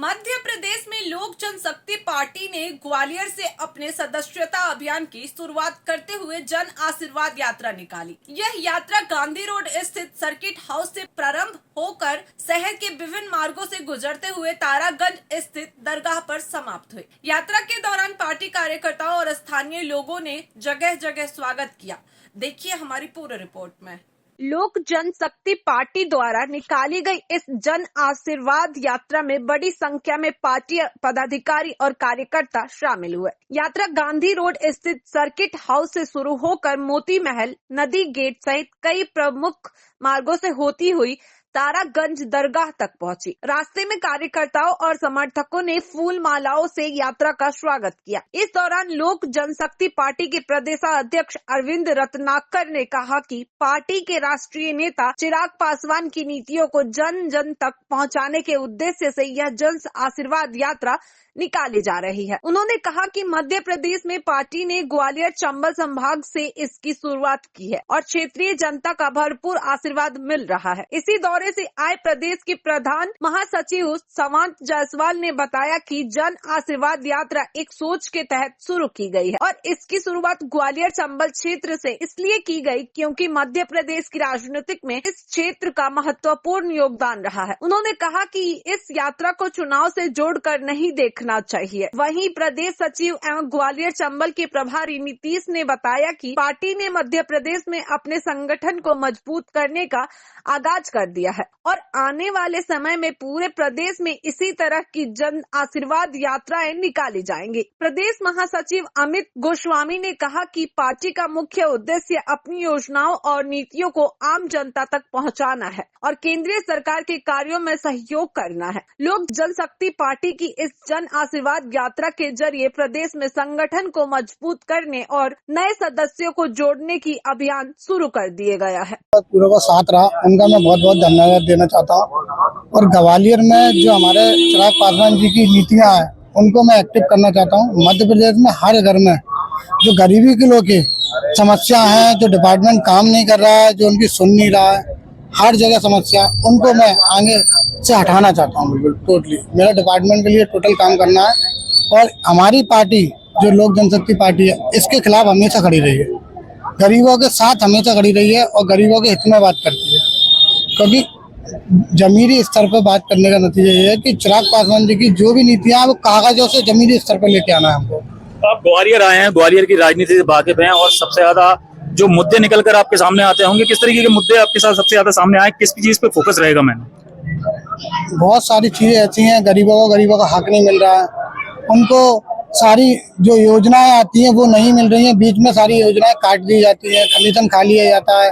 मध्य प्रदेश में लोक जनशक्ति पार्टी ने ग्वालियर से अपने सदस्यता अभियान की शुरुआत करते हुए जन आशीर्वाद यात्रा निकाली। यह यात्रा गांधी रोड स्थित सर्किट हाउस से प्रारंभ होकर शहर के विभिन्न मार्गों से गुजरते हुए तारागंज स्थित दरगाह पर समाप्त हुई। यात्रा के दौरान पार्टी कार्यकर्ताओं और स्थानीय लोगों ने जगह जगह स्वागत किया। देखिए हमारी पूरी रिपोर्ट में। लोक जनशक्ति पार्टी द्वारा निकाली गई इस जन आशीर्वाद यात्रा में बड़ी संख्या में पार्टी पदाधिकारी और कार्यकर्ता शामिल हुए। यात्रा गांधी रोड स्थित सर्किट हाउस से शुरू होकर मोती महल, नदी गेट सहित कई प्रमुख मार्गों से होती हुई तारागंज दरगाह तक पहुंची। रास्ते में कार्यकर्ताओं और समर्थकों ने फूल मालाओं से यात्रा का स्वागत किया। इस दौरान लोक जनशक्ति पार्टी के प्रदेशाध्यक्ष अरविंद रत्नाकर ने कहा कि पार्टी के राष्ट्रीय नेता चिराग पासवान की नीतियों को जन जन तक पहुंचाने के उद्देश्य से यह जन आशीर्वाद यात्रा निकाली जा रही है। उन्होंने कहा कि मध्य प्रदेश में पार्टी ने ग्वालियर चंबल संभाग से इसकी शुरुआत की है और क्षेत्रीय जनता का भरपूर आशीर्वाद मिल रहा है। इसी दौरे से आए प्रदेश के प्रधान महासचिव सावंत जायसवाल ने बताया कि जन आशीर्वाद यात्रा एक सोच के तहत शुरू की गई है और इसकी शुरुआत ग्वालियर चंबल क्षेत्र से इसलिए की गई क्योंकि मध्य प्रदेश की राजनीतिक में इस क्षेत्र का महत्वपूर्ण योगदान रहा है। उन्होंने कहा कि इस यात्रा को चुनाव से जोड़कर नहीं देखना चाहिए। वहीं प्रदेश सचिव एवं ग्वालियर चंबल के प्रभारी नीतीश ने बताया कि पार्टी ने मध्य प्रदेश में अपने संगठन को मजबूत करने का आगाज कर दिया है और आने वाले समय में पूरे प्रदेश में इसी तरह की जन आशीर्वाद यात्राएं निकाली जाएंगी। प्रदेश महासचिव अमित गोस्वामी ने कहा कि पार्टी का मुख्य उद्देश्य अपनी योजनाओं और नीतियों को आम जनता तक पहुंचाना है और केंद्रीय सरकार के कार्यों में सहयोग करना है। लोक जनशक्ति पार्टी की इस जन आशीर्वाद यात्रा के जरिए प्रदेश में संगठन को मजबूत करने और नए सदस्यों को जोड़ने की अभियान शुरू कर दिए गया है। पूरा का साथ रहा, उनका मैं बहुत बहुत धन्यवाद देना चाहता हूँ और ग्वालियर में जो हमारे चिराग पासवान जी की नीतियाँ हैं उनको मैं एक्टिव करना चाहता हूँ। मध्य प्रदेश में हर घर में जो गरीबी के लोग की समस्या है, जो डिपार्टमेंट काम नहीं कर रहा है, जो उनकी सुन नहीं रहा है, हर जगह समस्या, उनको मैं आगे से हटाना चाहता हूँ। बिल्कुल टोटली मेरा डिपार्टमेंट के लिए टोटल काम करना है और हमारी पार्टी जो लोक जनशक्ति पार्टी है इसके खिलाफ हमेशा खड़ी रही है, गरीबों के साथ हमेशा खड़ी रही है और गरीबों के हित में बात करती है। क्योंकि जमीनी स्तर पर बात करने का नतीजा ये है कि चिराग पासवान जी की जो भी नीतियाँ हैं वो कागजों से जमीनी स्तर पर लेके आना है हमको। आप ग्वालियर आए हैं, ग्वालियर की राजनीति से वाकिफ हैं और सबसे ज्यादा जो मुद्दे निकल कर आपके सामने आते होंगे, किस तरीके के मुद्दे आपके साथ सबसे ज्यादा सामने आए, किस चीज पे फोकस रहेगा? मैंने बहुत सारी चीजें ऐसी हैं, गरीबों का हक नहीं मिल रहा है, उनको सारी जो योजनाएं आती हैं वो नहीं मिल रही हैं, बीच में सारी योजनाएं काट दी जाती है, कमीशन खा लिया जाता है।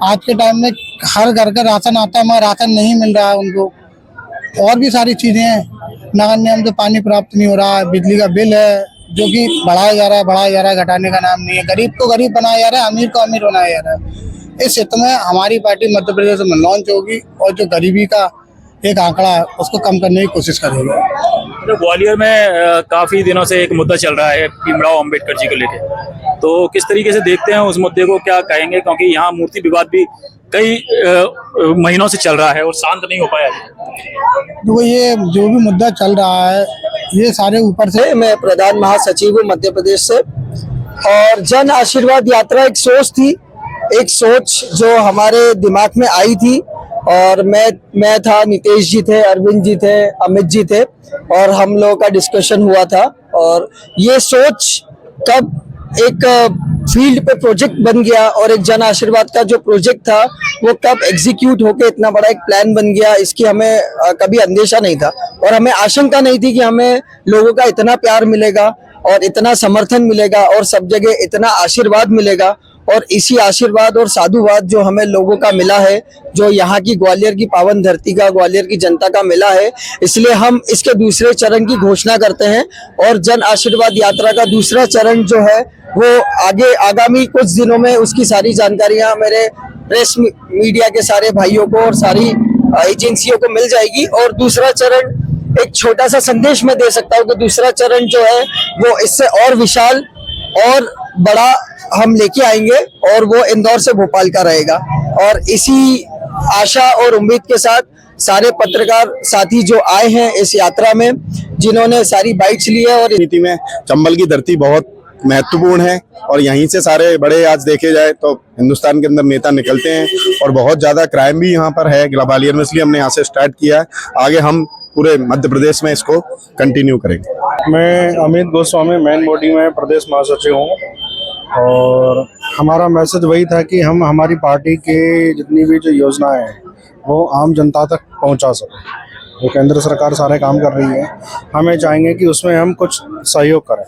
आज के टाइम में हर घर का राशन आता है मगर राशन नहीं मिल रहा है उनको। और भी सारी चीजें हैं, नगर निगम से पानी प्राप्त नहीं हो रहा है, बिजली का बिल है जो कि बढ़ाया जा रहा है, घटाने का नाम नहीं है। गरीब को गरीब बनाया जा रहा है, अमीर को अमीर बनाया जा रहा है। इस हित में हमारी पार्टी मध्य प्रदेश में लॉन्च होगी और जो गरीबी का एक आंकड़ा है उसको कम करने की कोशिश करेंगे। तो ग्वालियर में काफी दिनों से एक मुद्दा चल रहा है भीमराव अंबेडकर जी को लेकर, तो किस तरीके से देखते हैं उस मुद्दे को, क्या कहेंगे? क्योंकि यहाँ मूर्ति विवाद भी कई महीनों से चल रहा है और शांत नहीं हो पाया। तो ये जो भी मुद्दा चल रहा है ये सारे ऊपर से। मैं प्रधान महासचिव हूँ मध्य प्रदेश से और जन आशीर्वाद यात्रा एक सोच थी, एक सोच जो हमारे दिमाग में आई थी और मैं था, नीतीश जी थे, अरविंद जी थे, अमित जी थे और हम लोगों का डिस्कशन हुआ था और ये सोच कब एक फील्ड पे प्रोजेक्ट बन गया और एक जन आशीर्वाद का जो प्रोजेक्ट था वो कब एग्जीक्यूट होके इतना बड़ा एक प्लान बन गया, इसकी हमें कभी अंदेशा नहीं था और हमें आशंका नहीं थी कि हमें लोगों का इतना प्यार मिलेगा और इतना समर्थन मिलेगा और सब जगह इतना आशीर्वाद मिलेगा। और इसी आशीर्वाद और साधुवाद जो हमें लोगों का मिला है, जो यहाँ की ग्वालियर की पावन धरती का, ग्वालियर की जनता का मिला है, इसलिए हम इसके दूसरे चरण की घोषणा करते हैं और जन आशीर्वाद यात्रा का दूसरा चरण जो है वो आगे आगामी कुछ दिनों में उसकी सारी जानकारियां मेरे प्रेस मीडिया के सारे भाइयों को और सारी एजेंसियों को मिल जाएगी। और दूसरा चरण, एक छोटा सा संदेश मैं दे सकता हूँ कि दूसरा चरण जो है वो इससे और विशाल और बड़ा हम लेके आएंगे और वो इंदौर से भोपाल का रहेगा। और इसी आशा और उम्मीद के साथ सारे पत्रकार साथी जो आए हैं इस यात्रा में, जिन्होंने सारी बाइट्स ली है। और नीति में चंबल की धरती बहुत महत्वपूर्ण है और यहीं से सारे बड़े, आज देखे जाए तो हिंदुस्तान के अंदर नेता निकलते हैं और बहुत ज्यादा क्राइम भी यहाँ पर है ग्वालियर में, इसलिए हमने यहाँ से स्टार्ट किया है। आगे हम पूरे मध्य प्रदेश में इसको कंटिन्यू करेंगे। मैं अमित गोस्वामी मेन बॉडी में प्रदेश महासचिव हूँ और हमारा मैसेज वही था कि हम हमारी पार्टी के जितनी भी जो योजनाएं हैं वो आम जनता तक पहुंचा सकें। जो केंद्र सरकार सारे काम कर रही है, हमें चाहेंगे कि उसमें हम कुछ सहयोग करें।